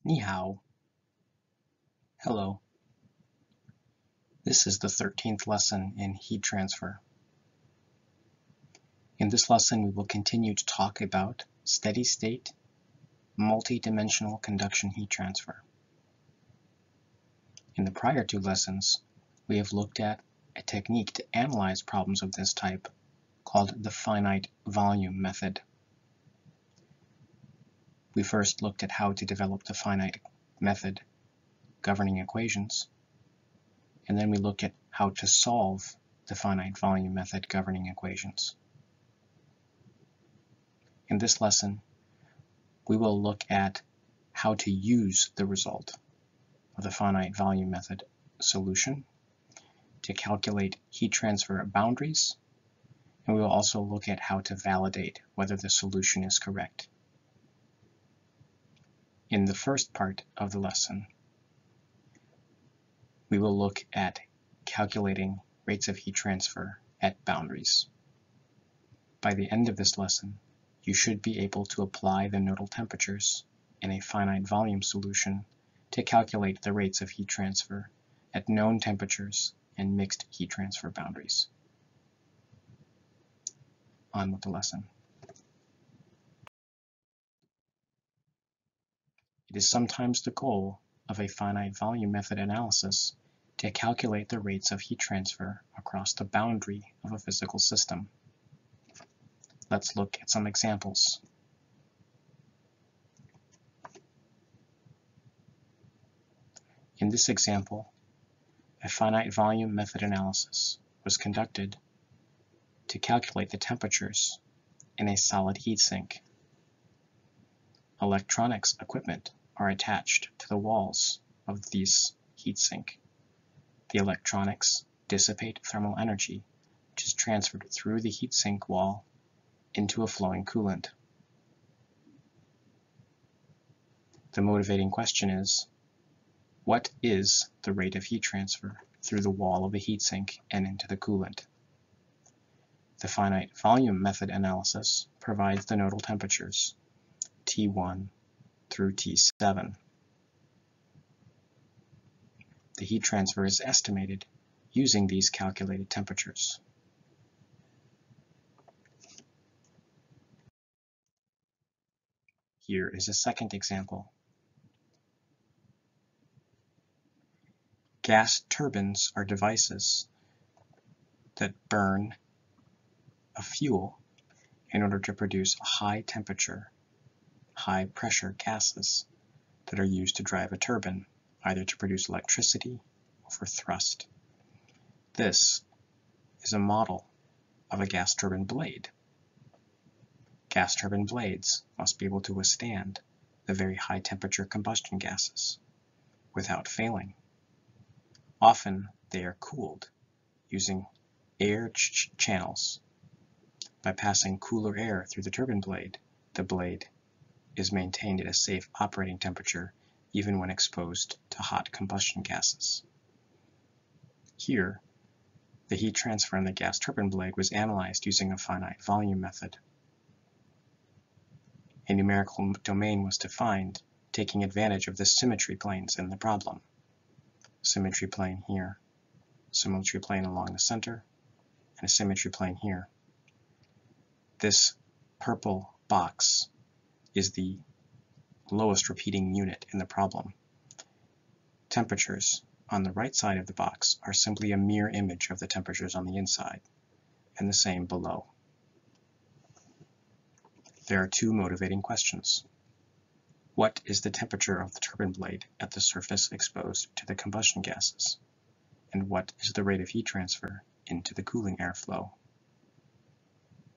Ni hao. Hello. This is the 13th lesson in heat transfer. In this lesson, we will continue to talk about steady-state, multi-dimensional conduction heat transfer. In the prior two lessons, we have looked at a technique to analyze problems of this type called the finite volume method. We first looked at how to develop the finite method governing equations, and then we looked at how to solve the finite volume method governing equations. In this lesson, we will look at how to use the result of the finite volume method solution to calculate heat transfer boundaries, and we will also look at how to validate whether the solution is correct. In the first part of the lesson, we will look at calculating rates of heat transfer at boundaries. By the end of this lesson, you should be able to apply the nodal temperatures in a finite volume solution to calculate the rates of heat transfer at known temperatures and mixed heat transfer boundaries. On with the lesson. It is sometimes the goal of a finite volume method analysis to calculate the rates of heat transfer across the boundary of a physical system. Let's look at some examples. In this example, a finite volume method analysis was conducted to calculate the temperatures in a solid heat sink. Electronics equipment are attached to the walls of this heat sink. The electronics dissipate thermal energy, which is transferred through the heat sink wall into a flowing coolant. The motivating question is, what is the rate of heat transfer through the wall of the heat sink and into the coolant? The finite volume method analysis provides the nodal temperatures T1 through T7. The heat transfer is estimated using these calculated temperatures. Here is a second example. Gas turbines are devices that burn a fuel in order to produce high temperature, high pressure gases that are used to drive a turbine, either to produce electricity or for thrust. This is a model of a gas turbine blade. Gas turbine blades must be able to withstand the very high temperature combustion gases without failing. Often they are cooled using air channels. By passing cooler air through the turbine blade, the blade is maintained at a safe operating temperature even when exposed to hot combustion gases. Here, the heat transfer in the gas turbine blade was analyzed using a finite volume method. A numerical domain was defined, taking advantage of the symmetry planes in the problem. Symmetry plane here, symmetry plane along the center, and a symmetry plane here. This purple box is the lowest repeating unit in the problem. Temperatures on the right side of the box are simply a mirror image of the temperatures on the inside, and the same below. There are two motivating questions. What is the temperature of the turbine blade at the surface exposed to the combustion gases? And what is the rate of heat transfer into the cooling airflow?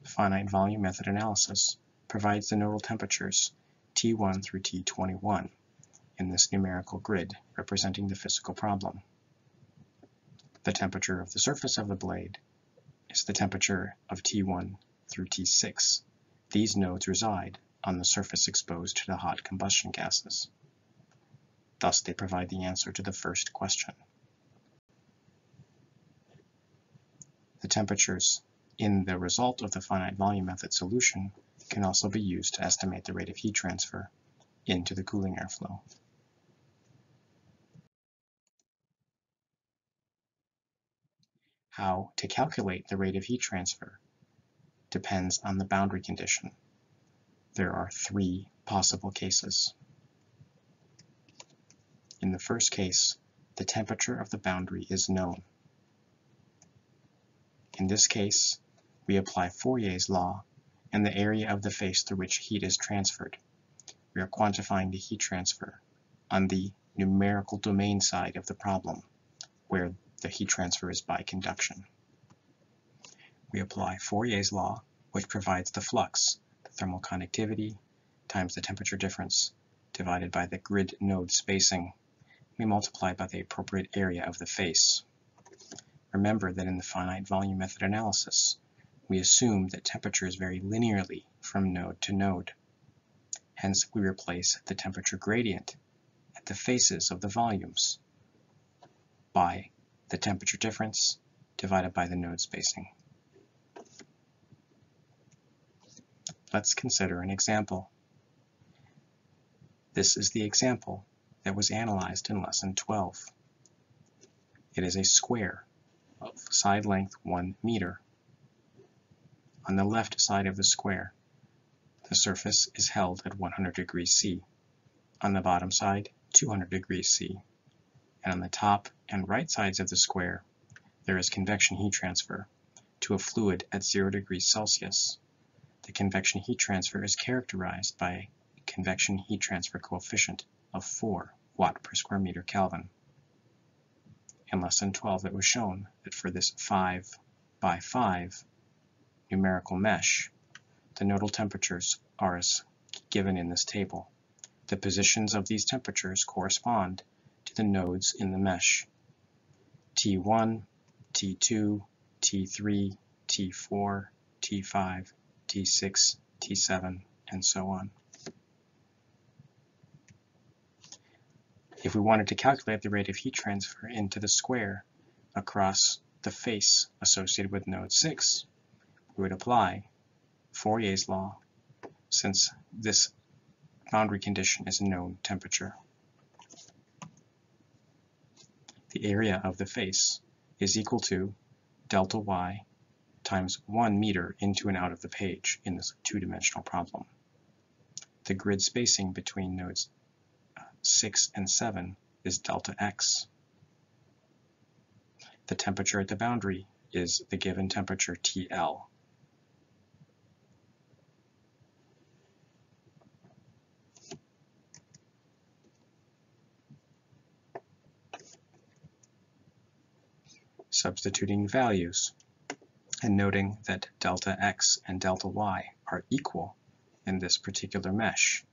The finite volume method analysis provides the nodal temperatures T1 through T21 in this numerical grid representing the physical problem. The temperature of the surface of the blade is the temperature of T1 through T6. These nodes reside on the surface exposed to the hot combustion gases. Thus, they provide the answer to the first question. The temperatures in the result of the finite volume method solution can also be used to estimate the rate of heat transfer into the cooling airflow. How to calculate the rate of heat transfer depends on the boundary condition. There are three possible cases. In the first case, the temperature of the boundary is known. In this case, we apply Fourier's law and the area of the face through which heat is transferred. We are quantifying the heat transfer on the numerical domain side of the problem, where the heat transfer is by conduction. We apply Fourier's law, which provides the flux, the thermal conductivity, times the temperature difference, divided by the grid node spacing. We multiply by the appropriate area of the face. Remember that in the finite volume method analysis, we assume that temperatures vary linearly from node to node. Hence, we replace the temperature gradient at the faces of the volumes by the temperature difference divided by the node spacing. Let's consider an example. This is the example that was analyzed in Lesson 12. It is a square of side length 1 meter. On the left side of the square, the surface is held at 100 degrees C. On the bottom side, 200 degrees C. And on the top and right sides of the square, there is convection heat transfer to a fluid at 0 degrees Celsius. The convection heat transfer is characterized by a convection heat transfer coefficient of 4 watt per square meter Kelvin. In Lesson 12, it was shown that for this 5 by 5 numerical mesh, the nodal temperatures are as given in this table. The positions of these temperatures correspond to the nodes in the mesh: T1, T2, T3, T4, T5, T6, T7, and so on. If we wanted to calculate the rate of heat transfer into the square across the face associated with node 6, we would apply Fourier's law, since this boundary condition is known temperature. The area of the face is equal to delta y times 1 meter into and out of the page in this two-dimensional problem. The grid spacing between nodes 6 and 7 is delta x. The temperature at the boundary is the given temperature TL. Substituting values and noting that delta x and delta y are equal in this particular mesh,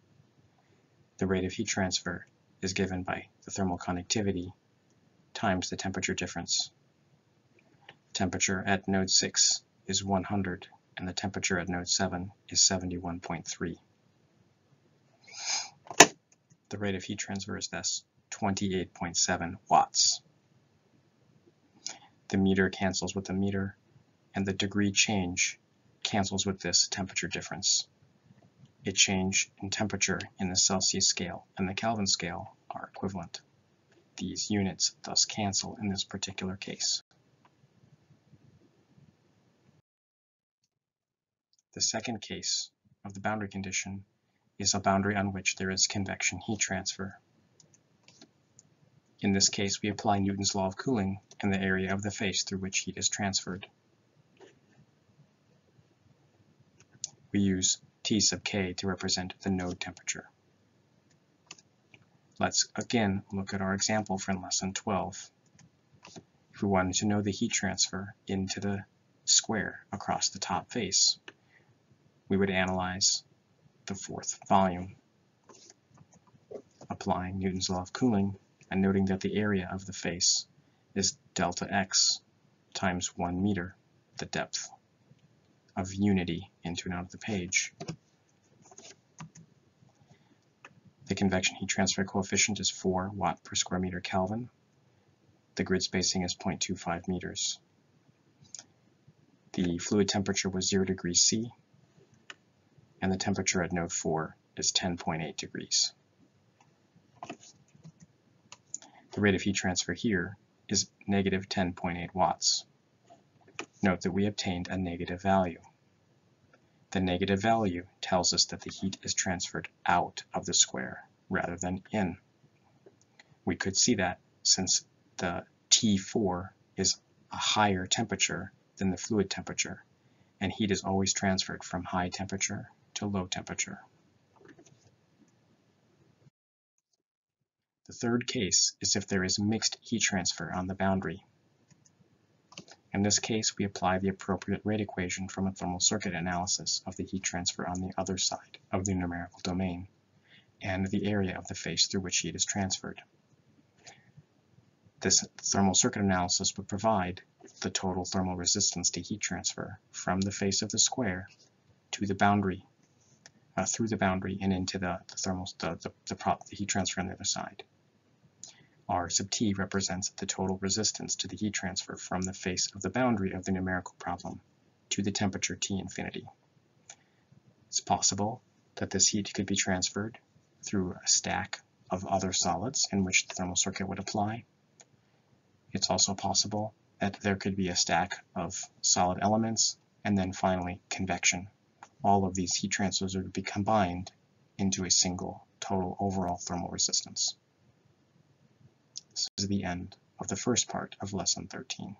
the rate of heat transfer is given by the thermal conductivity times the temperature difference. Temperature at node 6 is 100 and the temperature at node 7 is 71.3. The rate of heat transfer is thus 28.7 watts. The meter cancels with the meter, and the degree change cancels with this temperature difference. A change in temperature in the Celsius scale and the Kelvin scale are equivalent. These units thus cancel in this particular case. The second case of the boundary condition is a boundary on which there is convection heat transfer. In this case, we apply Newton's law of cooling and the area of the face through which heat is transferred. We use T sub k to represent the node temperature. Let's again look at our example from Lesson 12. If we wanted to know the heat transfer into the square across the top face, we would analyze the fourth volume, applying Newton's law of cooling and noting that the area of the face is delta x times 1 meter, the depth of unity into and out of the page. The convection heat transfer coefficient is 4 watt per square meter Kelvin. The grid spacing is 0.25 meters. The fluid temperature was 0 degrees C, and the temperature at node 4 is 10.8 degrees. The rate of heat transfer here is negative 10.8 watts. Note that we obtained a negative value. The negative value tells us that the heat is transferred out of the square rather than in. We could see that since the T4 is a higher temperature than the fluid temperature, and heat is always transferred from high temperature to low temperature. The third case is if there is mixed heat transfer on the boundary. In this case, we apply the appropriate rate equation from a thermal circuit analysis of the heat transfer on the other side of the numerical domain and the area of the face through which heat is transferred. This thermal circuit analysis would provide the total thermal resistance to heat transfer from the face of the square to the boundary, through the boundary and into the heat transfer on the other side. R sub T represents the total resistance to the heat transfer from the face of the boundary of the numerical problem to the temperature T infinity. It's possible that this heat could be transferred through a stack of other solids in which the thermal circuit would apply. It's also possible that there could be a stack of solid elements and then finally convection. All of these heat transfers would be combined into a single total overall thermal resistance. This is the end of the first part of Lesson 13.